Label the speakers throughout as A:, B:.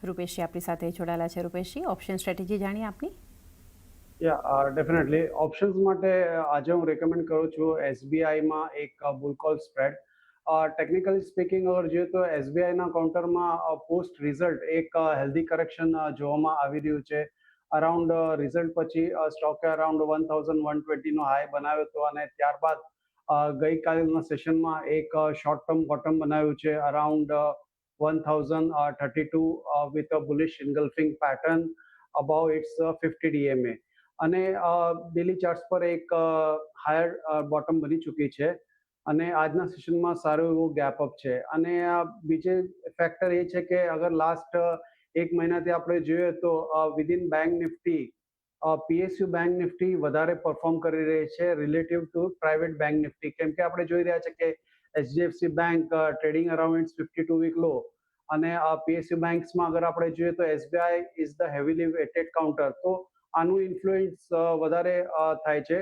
A: રૂપેશજી આપણી સાથે જોડાયેલા છે. રૂપેશજી, ઓપ્શન સ્ટ્રેટેજી જાણીએ આપની.
B: ડેફિનેટલી ઓપ્શન્સ માટે આજે હું રેકમેન્ડ કરું છું એસબીઆઈમાં એક બુલ કોલ સ્પ્રેડ. ટેકનિકલી સ્પીકિંગ અગર જોઈએ તો એસબીઆઈના કાઉન્ટરમાં પોસ્ટ રિઝલ્ટ એક હેલ્ધી કરેક્શન જોવામાં આવી રહ્યું છે. અરાઉન્ડ રિઝલ્ટ પછી સ્ટોકે અરાઉન્ડ 1120નો હાઈ બનાવ્યો હતો અને ત્યારબાદ ગઈકાલના સેશનમાં એક શોર્ટ ટર્મ બોટમ બનાવ્યું છે around 1032 with a bullish engulfing pattern above its 50 DMA અને ડેલી ચાર્ટ્સ પર એક હાયર બોટમ બની ચૂકી છે અને આજના સેશનમાં સારું એવું ગેપ અપ છે. અને બીજે ફેક્ટર એ છે કે અગર લાસ્ટ એક મહિનાથી આપણે જોઈએ તો within bank Nifty PSU bank Nifty વધારે પરફોર્મ કરી રહી છે relative to private bank Nifty, કેમ કે આપણે જોઈ રહ્યા છે કે HDFC bank trading around 52 week low અને પીએસયુ બેંક્સમાં અગર આપણે જોઈએ તો SBI is the heavily weighted counter, તો આનું ઇન્ફ્લુઅન્સ વધારે થાય છે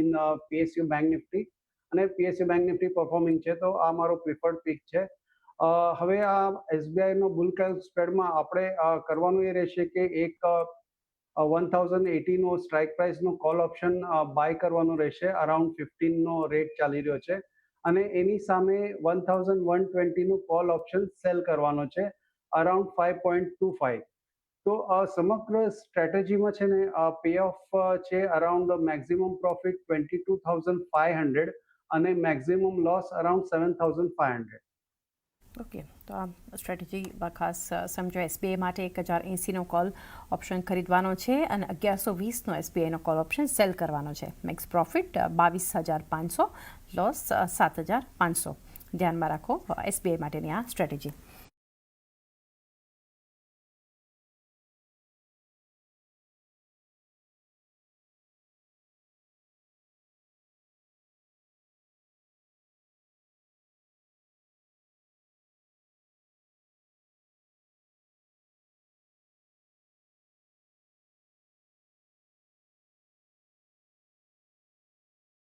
B: ઇન પીએસયુ બેંક નિફ્ટી અને પીએસયુ બેંક નિફ્ટી પરફોર્મિંગ છે, તો આ મારો પ્રિફર્ડ પિક છે. હવે આ એસબીઆઈનો બુલ કેલ સ્પ્રેડમાં આપણે કરવાનું એ રહેશે કે એક 1080નો સ્ટ્રાઇક પ્રાઇસનો કોલ ઓપ્શન બાય કરવાનો રહેશે. અરાઉન્ડ 15નો રેટ ચાલી રહ્યો છે અને એની સામે 1120નું કોલ ઓપ્શન સેલ કરવાનો છે અરાઉન્ડ 5.25. તો સમગ્ર સ્ટ્રેટેજીમાં છે ને પે ઓફ છે અરાઉન્ડ મેક્સિમમ પ્રોફિટ 22,500 અને મેક્સિમમ લોસ અરાઉન્ડ 7,500.
A: ઓકે, તો આ સ્ટ્રેટેજી ખાસ સમજો. એસબીઆઈ માટે 1080નો કોલ ઓપ્શન ખરીદવાનો છે અને 1120નો એસબીઆઈનો કોલ ઓપ્શન સેલ કરવાનો છે. Max profit 22,500, loss 7,500. ધ્યાનમાં રાખો એસબીઆઈ માટેની આ સ્ટ્રેટેજી.